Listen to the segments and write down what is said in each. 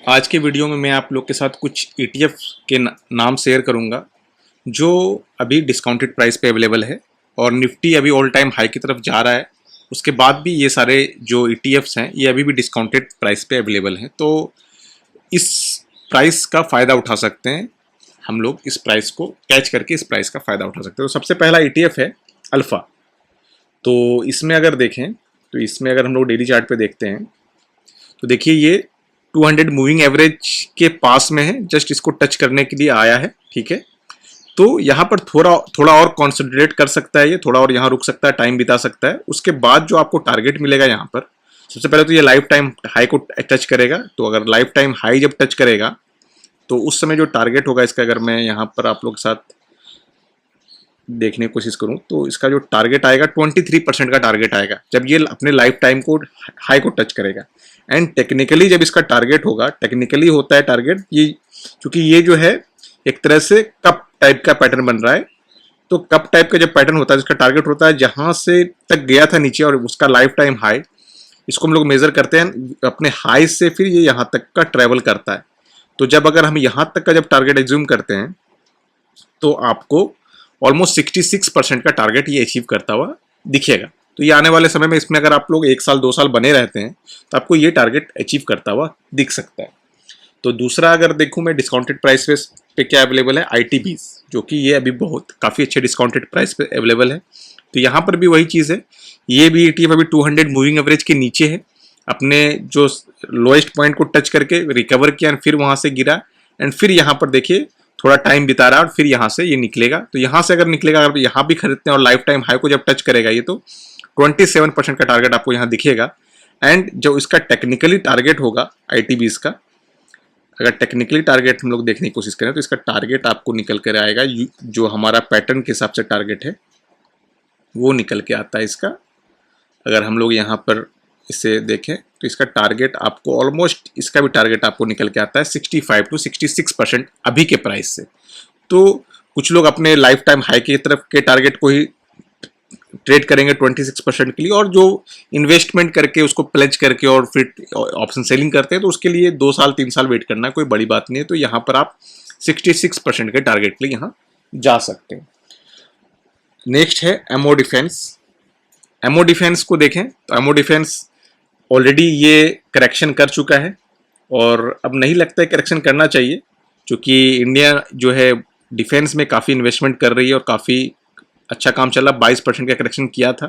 आज के वीडियो में मैं आप लोग के साथ कुछ ETF के नाम शेयर करूंगा जो अभी डिस्काउंटेड प्राइस पे अवेलेबल है और निफ्टी अभी ऑल टाइम हाई की तरफ जा रहा है। उसके बाद भी ये सारे जो ETFs हैं ये अभी भी डिस्काउंटेड प्राइस पे अवेलेबल हैं, तो इस प्राइस का फ़ायदा उठा सकते हैं हम लोग। इस प्राइस को कैच करके इस प्राइस का फ़ायदा उठा सकते हैं। तो सबसे पहला ETF है अल्फ़ा। तो इसमें अगर देखें तो इसमें अगर हम लोग डेली चार्ट पे देखते हैं तो देखिए ये 200 मूविंग एवरेज के पास में है, जस्ट इसको टच करने के लिए आया है। ठीक है, तो यहाँ पर थोड़ा थोड़ा और कॉन्सेंट्रेट कर सकता है, ये थोड़ा और यहाँ रुक सकता है, टाइम बिता सकता है। उसके बाद जो आपको टारगेट मिलेगा यहाँ पर, सबसे पहले तो ये लाइफ टाइम हाई को टच करेगा। तो अगर लाइफ टाइम हाई जब टच करेगा तो उस समय जो टारगेट होगा इसका, अगर मैं यहाँ पर आप लोग के साथ देखने की कोशिश करूँ तो इसका जो टारगेट आएगा 23% का टारगेट आएगा जब ये अपने लाइफ टाइम को हाई को टच करेगा। एंड टेक्निकली जब इसका टारगेट होगा, टेक्निकली होता है टारगेट ये, क्योंकि ये जो है एक तरह से कप टाइप का पैटर्न बन रहा है। तो कप टाइप का जब पैटर्न होता है जिसका टारगेट होता है जहां से तक गया था नीचे और उसका लाइफ टाइम हाई, इसको हम लोग मेजर करते हैं अपने हाई से, फिर ये यहाँ तक का ट्रेवल करता है। तो जब अगर हम यहाँ तक का जब टारगेट एज्यूम करते हैं तो आपको ऑलमोस्ट 66% का टारगेट ये अचीव करता हुआ दिखेगा। तो ये आने वाले समय में इसमें अगर आप लोग 1 साल 2 साल बने रहते हैं तो आपको ये टारगेट अचीव करता हुआ दिख सकता है। तो दूसरा अगर देखूं मैं डिस्काउंटेड प्राइस पे क्या अवेलेबल है, ITBs, जो कि ये अभी बहुत काफ़ी अच्छे डिस्काउंटेड प्राइस पे अवेलेबल है। तो यहाँ पर भी वही चीज़ है, ये भी ETF अभी 200 मूविंग एवरेज के नीचे है, अपने जो लोएस्ट पॉइंट को टच करके रिकवर किया, फिर वहाँ से गिरा एंड फिर यहाँ पर देखिए थोड़ा टाइम बिता रहा है और फिर यहाँ से ये निकलेगा। तो यहाँ से अगर निकलेगा, अगर यहाँ भी खरीदते हैं और लाइफ टाइम हाई को जब टच करेगा ये, तो 27% का टारगेट आपको यहाँ दिखेगा। एंड जो इसका टेक्निकली टारगेट होगा ITBs का, अगर टेक्निकली टारगेट हम लोग देखने की कोशिश करें तो इसका टारगेट आपको निकल कर आएगा, जो हमारा पैटर्न के हिसाब से टारगेट है वो निकल के आता है इसका। अगर हम लोग यहाँ पर इसे देखें तो इसका टारगेट आपको ऑलमोस्ट, इसका भी टारगेट आपको निकल के आता है 65 to 66% अभी के प्राइस से। तो कुछ लोग अपने लाइफ टाइम हाई की तरफ के टारगेट को ही ट्रेड करेंगे 26% के लिए, और जो इन्वेस्टमेंट करके उसको प्लेज करके और फिर ऑप्शन सेलिंग करते हैं तो उसके लिए 2 साल 3 साल वेट करना कोई बड़ी बात नहीं है। तो यहाँ पर आप 66% के टारगेट के लिए यहाँ जा सकते हैं। नेक्स्ट है एमओ डिफेंस। एमओ डिफेंस को देखें तो एमओ डिफेंस ऑलरेडी ये करेक्शन कर चुका है और अब नहीं लगता है करेक्शन करना चाहिए, क्योंकि इंडिया जो है डिफेंस में काफ़ी इन्वेस्टमेंट कर रही है और काफ़ी अच्छा काम चला। 22% का करेक्शन किया था,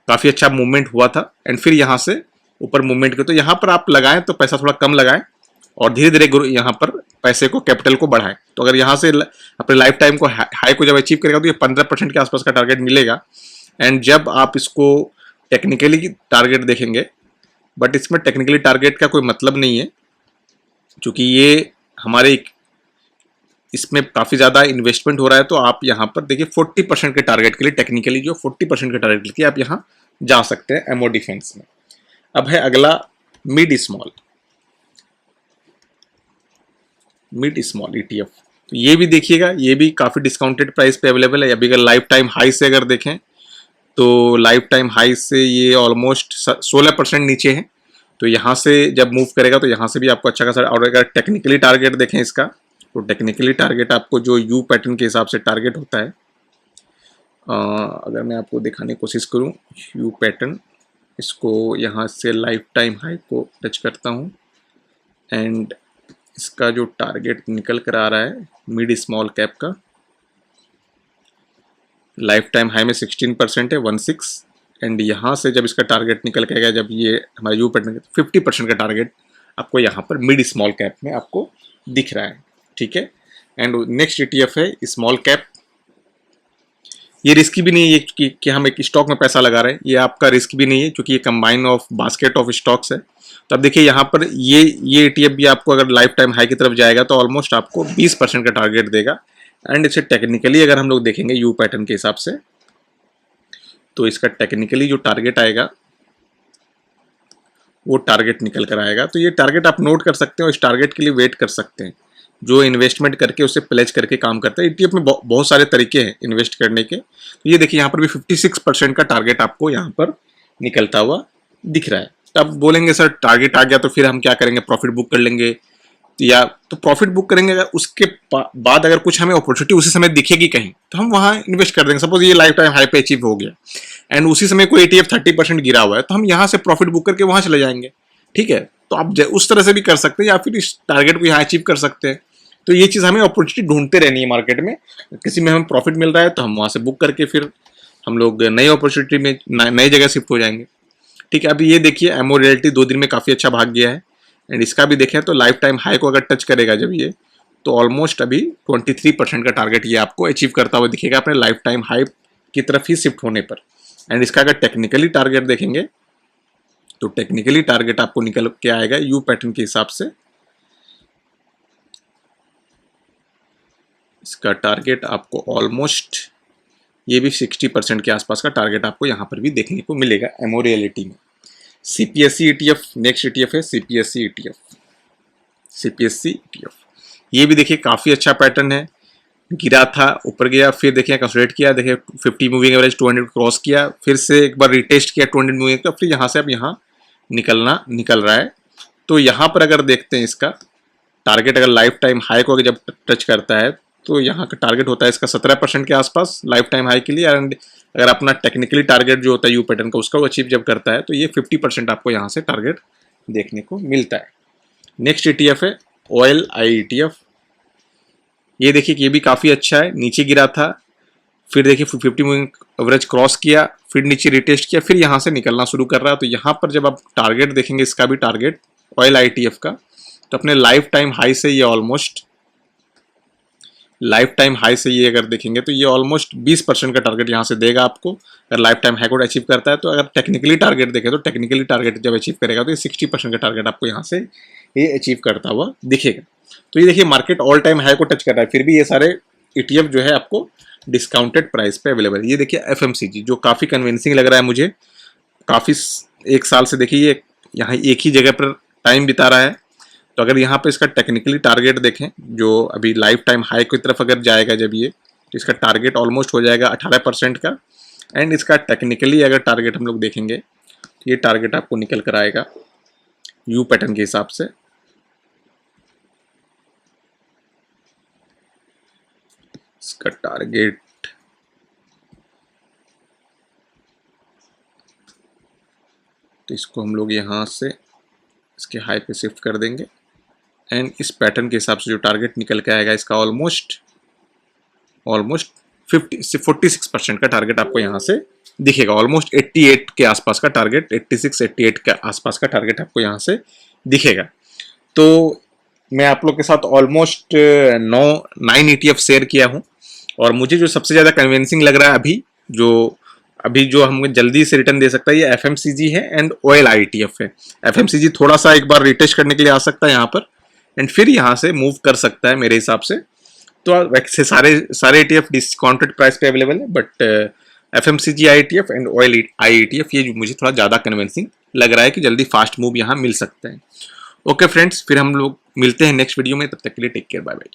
काफ़ी अच्छा मूवमेंट हुआ था एंड फिर यहाँ से ऊपर मूवमेंट किया। तो यहाँ पर आप लगाएं तो पैसा थोड़ा कम लगाएं और धीरे धीरे यहाँ पर पैसे को, कैपिटल को बढ़ाएं। तो अगर यहाँ से अपने लाइफ टाइम को हाई को जब अचीव करेगा तो ये 15% के आसपास का टारगेट मिलेगा। एंड जब आप इसको टेक्निकली टारगेट देखेंगे, बट इसमें टेक्निकली टारगेट का कोई मतलब नहीं है, क्योंकि ये हमारे इसमें काफ़ी ज़्यादा इन्वेस्टमेंट हो रहा है। तो आप यहाँ पर देखिए 40% के टारगेट के लिए, टेक्निकली जो 40% के टारगेट के लिए आप यहाँ जा सकते हैं एमओ डिफेंस में। अब है अगला मिड स्मॉल ETF। तो ये भी देखिएगा, ये भी काफ़ी डिस्काउंटेड प्राइस पे अवेलेबल है। अभी अगर लाइफ टाइम हाई से अगर देखें तो लाइफ टाइम हाई से ये ऑलमोस्ट 16% नीचे है। तो यहाँ से जब मूव करेगा तो यहाँ से भी आपको अच्छा खासा, और अगर टेक्निकली टारगेट देखें इसका, तो टेक्निकली टारगेट आपको जो यू पैटर्न के हिसाब से टारगेट होता है, अगर मैं आपको दिखाने की कोशिश करूँ यू पैटर्न, इसको यहाँ से लाइफ टाइम हाई को टच करता हूँ एंड इसका जो टारगेट निकल कर आ रहा है मिड स्मॉल कैप का, लाइफ टाइम हाई में 16% है 16। एंड यहाँ से जब इसका टारगेट निकल के आएगा, जब ये हमारा यू पैटर्न 50% का टारगेट आपको यहाँ पर मिड स्मॉल कैप में आपको दिख रहा है। ठीक है, एंड नेक्स्ट ETF है स्मॉल कैप। ये रिस्की भी नहीं है कि हम एक स्टॉक में पैसा लगा रहे हैं, ये आपका रिस्क भी नहीं है क्योंकि ये combine of basket of stocks है। तो अब देखिए यहाँ पर ये ETF भी आपको अगर लाइफ टाइम हाई की तरफ जाएगा तो ऑलमोस्ट आपको 20% का टारगेट देगा। एंड इसे टेक्निकली अगर हम लोग देखेंगे यू पैटर्न के हिसाब से, तो इसका टेक्निकली जो टारगेट आएगा वो टारगेट निकल कर आएगा। तो ये टारगेट आप नोट कर सकते हैं और इस टारगेट के लिए वेट कर सकते हैं। जो इन्वेस्टमेंट करके उसे प्लेज करके काम करता है, ETF में बहुत सारे तरीके हैं इन्वेस्ट करने के। तो ये देखिए यहाँ पर भी 56% का टारगेट आपको यहाँ पर निकलता हुआ दिख रहा है। अब बोलेंगे सर टारगेट आ गया तो फिर हम क्या करेंगे, प्रॉफिट बुक कर लेंगे, या तो प्रॉफिट बुक करेंगे, अगर उसके बाद अगर कुछ हमें अपॉर्चुनिटी उसी समय दिखेगी कहीं तो हम वहां इन्वेस्ट कर देंगे। सपोज ये लाइफ टाइम हाई पे अचीव हो गया एंड उसी समय कोई ETF 30% गिरा हुआ है तो हम यहाँ से प्रॉफिट बुक करके वहां चले जाएंगे। ठीक है, तो आप उस तरह से भी कर सकते हैं या फिर इस टारगेट को यहाँ अचीव कर सकते हैं। तो ये चीज़ हमें अपॉर्चुनिटी ढूंढते रहनी है मार्केट में, किसी में हमें प्रॉफिट मिल रहा है तो हम वहां से बुक करके फिर हम लोग नई अपॉर्चुनिटी में नई जगह शिफ्ट हो जाएंगे। ठीक है, अभी ये देखिए एमओ रियल्टी 2 दिन में काफ़ी अच्छा भाग गया है एंड इसका भी देखें तो लाइफ टाइम हाई को अगर टच करेगा जब ये, तो ऑलमोस्ट अभी 23% का टारगेट ये आपको अचीव करता हुआ दिखेगा अपने लाइफ टाइम हाई की तरफ ही शिफ्ट होने पर। एंड इसका अगर टेक्निकली टारगेट देखेंगे तो टेक्निकली टारगेट आपको निकल के आएगा यू पैटर्न के हिसाब से। इसका टारगेट आपको ऑलमोस्ट ये भी 60% के आसपास का टारगेट आपको यहाँ पर भी देखने को मिलेगा एमओ रियलिटी में। CPSE ETF नेक्स्ट ETF है, CPSE ETF। ये भी देखिए काफ़ी अच्छा पैटर्न है, गिरा था ऊपर गया फिर देखिए कंसोलिडेट किया, देखिए 50 मूविंग एवरेज 200 क्रॉस किया, फिर से एक बार रिटेस्ट किया 200 मूविंग का, फिर यहाँ से अब यहाँ निकल रहा है। तो यहाँ पर अगर देखते हैं इसका टारगेट अगर लाइफ टाइम हाई को अगर जब टच करता है तो यहाँ का टारगेट होता है इसका 17% के आसपास लाइफ टाइम हाई के लिए। एंड अगर अपना टेक्निकली टारगेट जो होता है यू पैटर्न का उसका अचीव जब करता है तो ये 50% आपको यहाँ से टारगेट देखने को मिलता है। नेक्स्ट ETF है OIL ETF। ये देखिए कि ये भी काफ़ी अच्छा है, नीचे गिरा था फिर देखिए 50 मूविंग एवरेज क्रॉस किया, फिर नीचे रिटेस्ट किया, फिर यहाँ से निकलना शुरू कर रहा है। तो यहाँ पर जब आप टारगेट देखेंगे इसका भी टारगेट OIL ETF का, तो अपने लाइफ टाइम हाई से ये ऑलमोस्ट लाइफ टाइम हाई से ये अगर देखेंगे तो ये ऑलमोस्ट 20% का टारगेट यहाँ से देगा आपको अगर लाइफ टाइम हाई को अचीव करता है। तो अगर टेक्निकली टारगेट देखें तो टेक्निकली टारगेट जब अचीव करेगा तो ये 60% का टारगेट आपको यहाँ से ये अचीव करता हुआ दिखेगा। तो ये देखिए मार्केट ऑल टाइम हाई को टच कर रहा है, फिर भी ये सारे ETF जो है आपको डिस्काउंटेड प्राइस पे अवेलेबल है। ये देखिए FMCG जो काफ़ी कन्विंसिंग लग रहा है मुझे, काफ़ी 1 साल से देखिए ये यहाँ एक ही जगह पर टाइम बिता रहा है। तो अगर यहाँ पे इसका टेक्निकली टारगेट देखें जो अभी लाइफ टाइम हाई की तरफ अगर जाएगा जब ये, तो इसका टारगेट ऑलमोस्ट हो जाएगा 18% का। एंड इसका टेक्निकली अगर टारगेट हम लोग देखेंगे तो ये टारगेट आपको निकल कर आएगा यू पैटर्न के हिसाब से। इसका टारगेट तो इसको हम लोग यहाँ से इसके हाई पे शिफ्ट कर देंगे एंड इस पैटर्न के हिसाब से जो टारगेट निकल के आएगा इसका ऑलमोस्ट 46% का टारगेट आपको यहाँ से दिखेगा। ऑलमोस्ट 88 के आसपास का टारगेट, 86-88 के आसपास का टारगेट आपको यहाँ से दिखेगा। तो मैं आप लोग के साथ ऑलमोस्ट 9 ETF शेयर किया हूँ और मुझे जो सबसे ज़्यादा कन्विंसिंग लग रहा है अभी जो हमें जल्दी से रिटर्न दे सकता है ये FMCG है एंड OIL ETF है। FMCG थोड़ा सा एक बार रिटेस्ट करने के लिए आ सकता है यहाँ पर एंड फिर यहाँ से मूव कर सकता है मेरे हिसाब से। तो वैसे सारे ETF डिस्काउंटेड प्राइस पे अवेलेबल है, but FMCG ETF and OIL ETF ये मुझे थोड़ा ज़्यादा कन्विंसिंग लग रहा है कि जल्दी फास्ट मूव यहाँ मिल सकते हैं। ओके फ्रेंड्स, फिर हम लोग मिलते हैं नेक्स्ट वीडियो में, तब तक के लिए टेक केयर, बाय बाय।